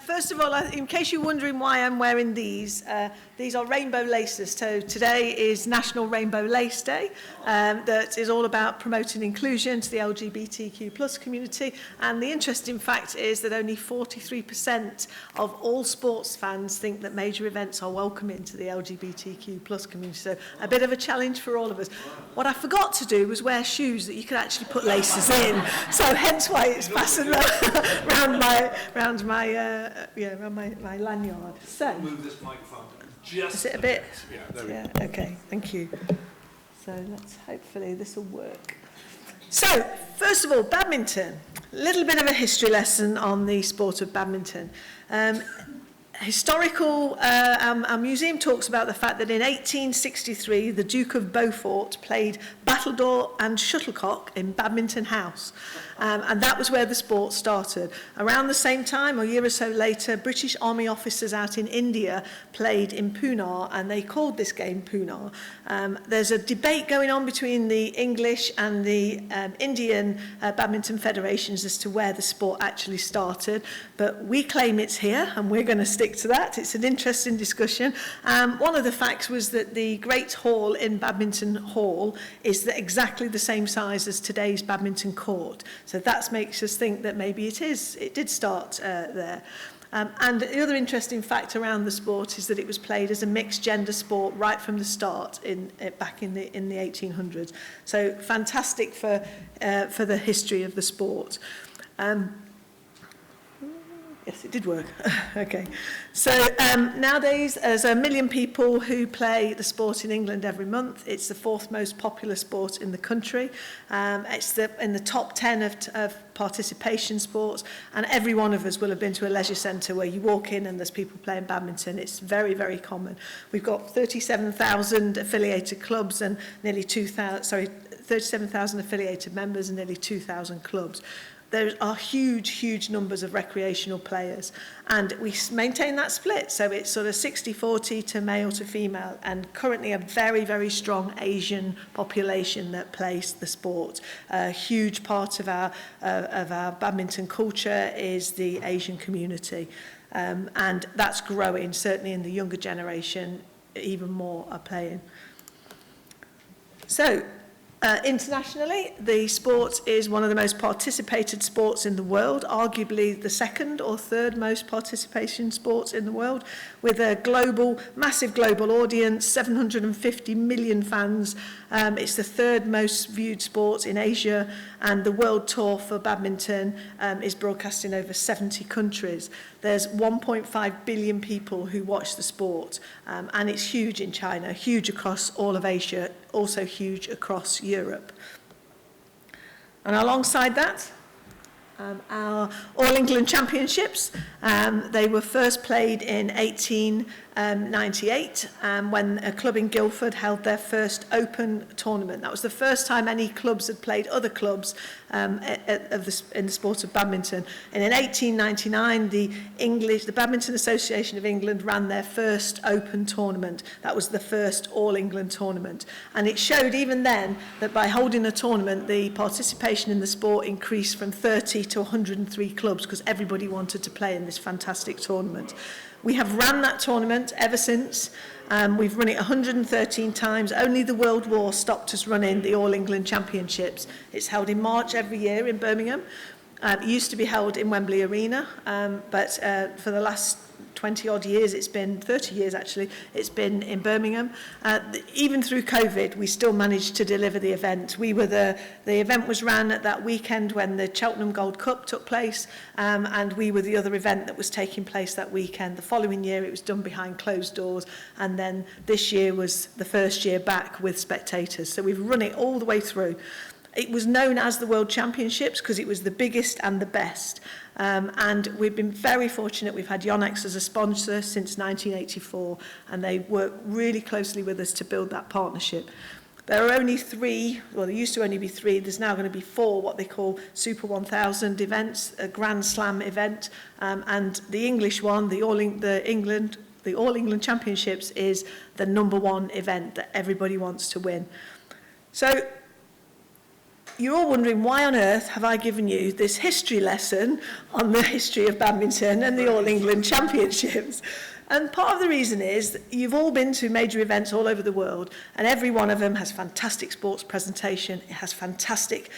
First of all, in case you're wondering why I'm wearing these are rainbow laces. So today is National Rainbow Lace Day. That is all about promoting inclusion to the LGBTQ plus community. And the interesting fact is that only 43% of all sports fans think that major events are welcoming to the LGBTQ plus community. So a bit of a challenge for all of us. What I forgot to do was wear shoes that you could actually put laces in. So hence why it's fastened around my lanyard. So move this microphone just is it a bit? Yeah, okay, thank you. So hopefully this will work. So first of all, badminton. A little bit of a history lesson on the sport of badminton. Our museum talks about the fact that in 1863, the Duke of Beaufort played battledore and shuttlecock in Badminton House. And that was where the sport started. Around the same time, or a year or so later, British Army officers out in India played in Pune, and they called this game Pune. There's a debate going on between the English and the Indian badminton federations as to where the sport actually started, but we claim it's here, and we're going to stick to that. It's an interesting discussion. One of the facts was that the Great Hall in Badminton Hall is exactly the same size as today's badminton court. So that makes us think that maybe it did start there. And the other interesting fact around the sport is that it was played as a mixed gender sport right from the start back in the 1800s. So fantastic for the history of the sport. Yes, it did work. Okay. So nowadays, there's 1 million people who play the sport in England every month. It's the fourth most popular sport in the country. It's in the top 10 of participation sports. And every one of us will have been to a leisure centre where you walk in and there's people playing badminton. It's very, very common. We've got 37,000 affiliated clubs and nearly 37,000 affiliated members and nearly 2,000 clubs. There are huge numbers of recreational players, and we maintain that split. So it's sort of 60-40 to male to female, and currently a very, very strong Asian population that plays the sport. A huge part of our badminton culture is the Asian community, and that's growing. Certainly in the younger generation, even more are playing. So, internationally, the sport is one of the most participated sports in the world, arguably the second or third most participation sports in the world, with a massive global audience, 750 million fans. It's the third most viewed sport in Asia, and the world tour for badminton is broadcast in over 70 countries. There's 1.5 billion people who watch the sport, and it's huge in China, huge across all of Asia, also huge across Europe. And alongside that, our All England Championships, they were first played in 1898 when a club in Guildford held their first open tournament. That was the first time any clubs had played other clubs in the sport of badminton. And in 1899, the Badminton Association of England ran their first open tournament. That was the first All England tournament. And it showed even then that by holding a tournament, the participation in the sport increased from 30 to 103 clubs because everybody wanted to play in this fantastic tournament. We have ran that tournament ever since. We've run it 113 times. Only the World War stopped us running the All England Championships. It's held in March every year in Birmingham. It used to be held in Wembley Arena, but for the last 20 odd years, 30 years actually, it's been in Birmingham. Even through COVID, we still managed to deliver the event. The event was ran at that weekend when the Cheltenham Gold Cup took place, and we were the other event that was taking place that weekend. The following year, it was done behind closed doors, and then this year was the first year back with spectators. So we've run it all the way through. It was known as the World Championships because it was the biggest and the best. And we've been very fortunate. We've had Yonex as a sponsor since 1984, and they work really closely with us to build that partnership. There are only 3, well, there used to only be 3. There's now going to be 4, what they call Super 1000 events, a Grand Slam event, and the English one, the All England Championships, is the #1 event that everybody wants to win. So you're all wondering, why on earth have I given you this history lesson on the history of badminton and the All England Championships? And part of the reason is that you've all been to major events all over the world, and every one of them has fantastic sports presentation, it has fantastic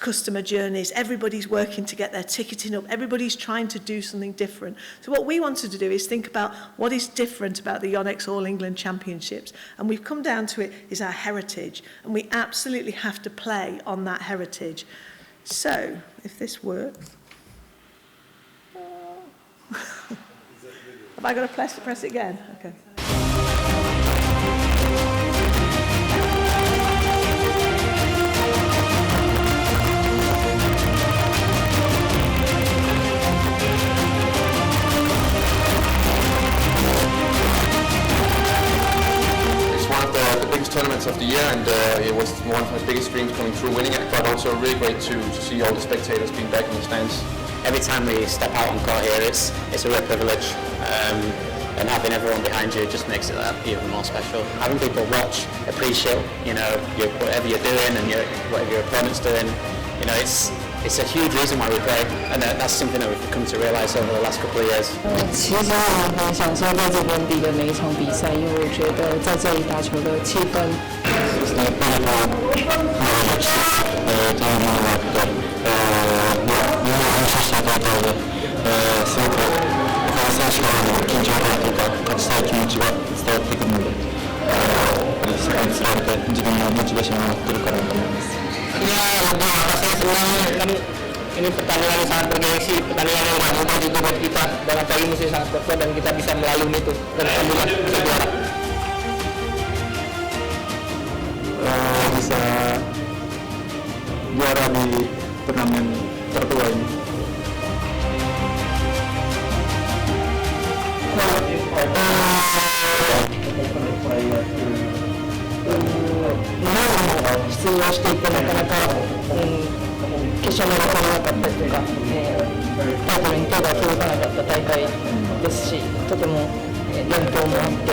customer journeys, everybody's working to get their ticketing up, everybody's trying to do something different. So what we wanted to do is think about what is different about the Yonex All England Championships, and we've come down to it is our heritage, and we absolutely have to play on that heritage. So, if this works... Have I got to press it again? Okay. It's one of the biggest tournaments of the year, and it was one of my biggest dreams coming through winning it, but also really great to see all the spectators being back in the stands. Every time we step out on court here, it's a real privilege, and having everyone behind you just makes it that even more special. Having people watch, appreciate, whatever you're doing and whatever your opponent's doing, it's a huge reason why we play, and that's something that we've come to realise over the last couple of years. 其实我很享受在这边比的每一场比赛，因为我觉得在这里打球的气氛。Ini pertandingan yang sangat bergengsi, pertandingan yang nggak mudah juga buat kita, dan apalagi musuh sangat kuat dan kita bisa melalui itu dan alhamdulillah bisa juara. Bisa juara di turnamen tertua ini.決勝まで来れなかったりとか、タイトルに手が届かなかった大会ですし、とても伝統もあって、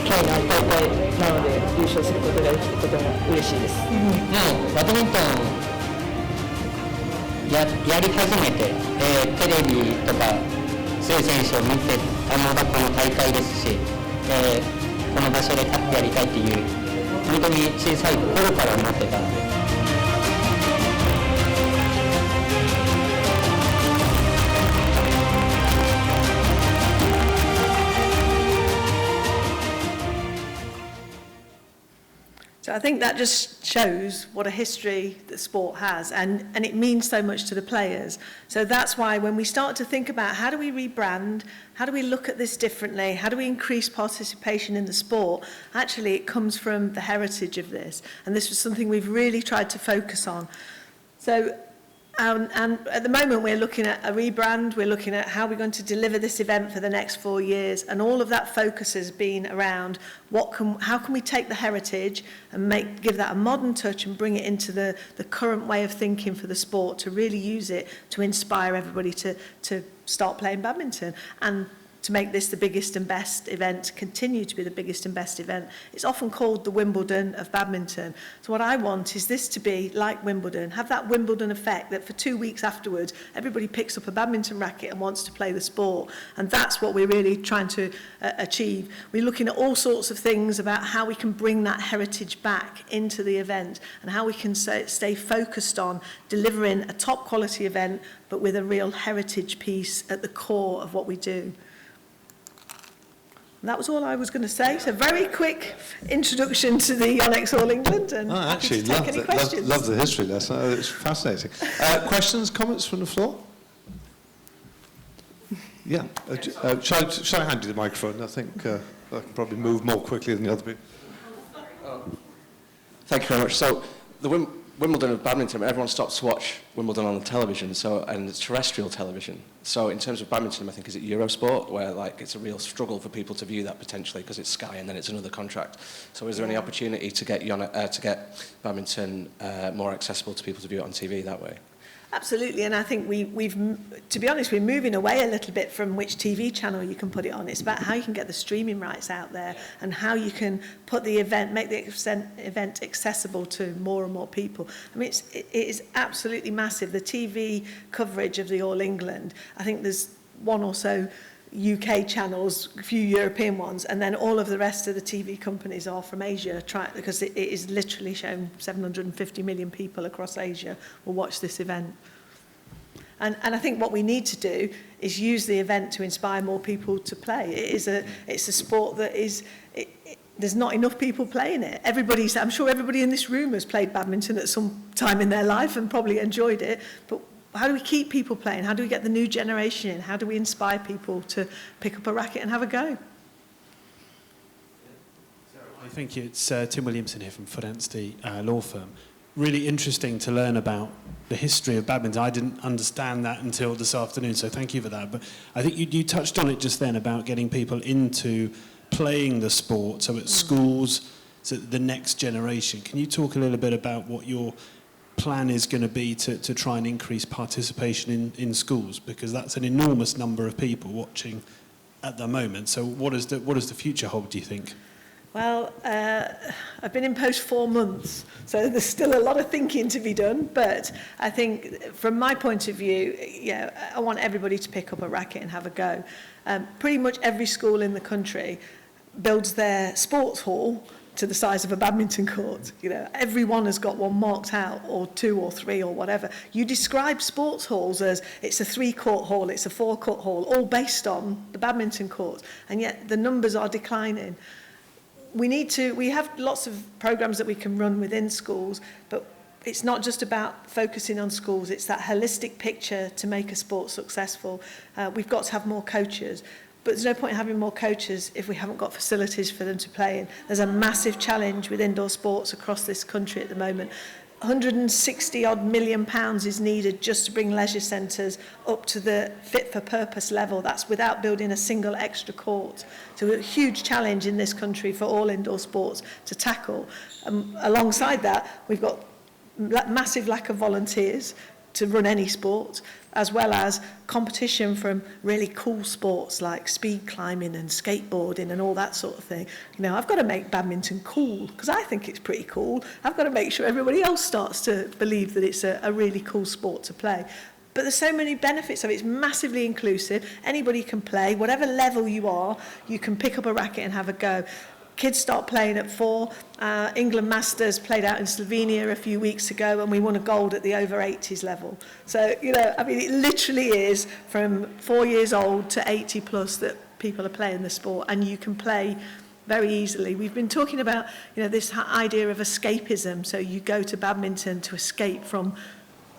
興味のある大会なので優勝することができてとても嬉しいです。バドミントンやり始めて、テレビとか強い選手を見てたのがこの大会ですし、この場所で勝ってやりたいっていう本当に小さい頃から思ってたので。So I think that just shows what a history the sport has, and it means so much to the players. So that's why when we start to think about how do we rebrand, how do we look at this differently, how do we increase participation in the sport, actually it comes from the heritage of this. And this was something we've really tried to focus on. So and at the moment we're looking at a rebrand, we're looking at how we're going to deliver this event for the next 4 years, and all of that focus has been around how can we take the heritage and give that a modern touch and bring it into the current way of thinking for the sport, to really use it to inspire everybody to start playing badminton and to make this the biggest and best event, continue to be the biggest and best event. It's often called the Wimbledon of badminton. So what I want is this to be like Wimbledon, have that Wimbledon effect that for 2 weeks afterwards, everybody picks up a badminton racket and wants to play the sport. And that's what we're really trying to achieve. We're looking at all sorts of things about how we can bring that heritage back into the event and how we can stay focused on delivering a top quality event, but with a real heritage piece at the core of what we do. And that was all I was going to say. So very quick introduction to the Yonex All England, and I actually take any questions. love the history lesson. It's fascinating. Questions, comments from the floor? Yeah. Shall I hand you the microphone? I think I can probably move more quickly than the other people. Thank you very much. So the Wimbledon of badminton, everyone stops to watch Wimbledon on the television, and it's terrestrial television. So in terms of badminton, I think, is it Eurosport, where it's a real struggle for people to view that potentially because it's Sky and then it's another contract. So is there any opportunity to get badminton more accessible to people to view it on TV that way? Absolutely, and I think to be honest, we're moving away a little bit from which TV channel you can put it on. It's about how you can get the streaming rights out there and how you can put the event, make the event accessible to more and more people. I mean, it is absolutely massive. The TV coverage of the All England, I think there's one or so UK channels, a few European ones, and then all of the rest of the TV companies are from Asia, because it is literally shown 750 million people across Asia will watch this event. And I think what we need to do is use the event to inspire more people to play. It's a sport that there's not enough people playing it. I'm sure everybody in this room has played badminton at some time in their life and probably enjoyed it, but how do we keep people playing? How do we get the new generation in? How do we inspire people to pick up a racket and have a go? Thank you. It's Tim Williamson here from Forenstein Law Firm. Really interesting to learn about the history of badminton. I didn't understand that until this afternoon, so thank you for that. But I think you touched on it just then about getting people into playing the sport, so at schools, so the next generation. Can you talk a little bit about what your plan is going to be to try and increase participation in schools, because that's an enormous number of people watching at the moment. So what does the future hold, do you think? Well, I've been in post 4 months, so there's still a lot of thinking to be done, but I think from my point of view, I want everybody to pick up a racket and have a go. Pretty much every school in the country builds their sports hall to the size of a badminton court. Everyone has got one marked out, or 2 or 3 or whatever. You describe sports halls as it's a 3-court hall, it's a 4-court hall, all based on the badminton court, and yet the numbers are declining. We have lots of programs that we can run within schools, but it's not just about focusing on schools, it's that holistic picture to make a sport successful. We've got to have more coaches. But there's no point in having more coaches if we haven't got facilities for them to play in. There's a massive challenge with indoor sports across this country at the moment. 160-odd million pounds is needed just to bring leisure centres up to the fit-for-purpose level. That's without building a single extra court. So a huge challenge in this country for all indoor sports to tackle. Alongside that, we've got massive lack of volunteers to run any sport, as well as competition from really cool sports like speed climbing and skateboarding and all that sort of thing. I've got to make badminton cool because I think it's pretty cool. I've got to make sure everybody else starts to believe that it's a really cool sport to play. But there's so many benefits of it. It's massively inclusive. Anybody can play. Whatever level you are, you can pick up a racket and have a go. Kids start playing at 4. England Masters played out in Slovenia a few weeks ago and we won a gold at the over 80s level. So, it literally is from 4 years old to 80 plus that people are playing the sport, and you can play very easily. We've been talking about, this idea of escapism. So you go to badminton to escape from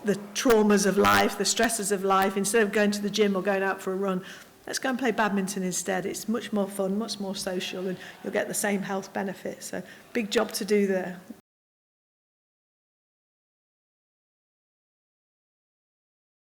the traumas of life, the stresses of life. Instead of going to the gym or going out for a run, let's go and play badminton instead. It's much more fun, much more social, and you'll get the same health benefits. So big job to do there.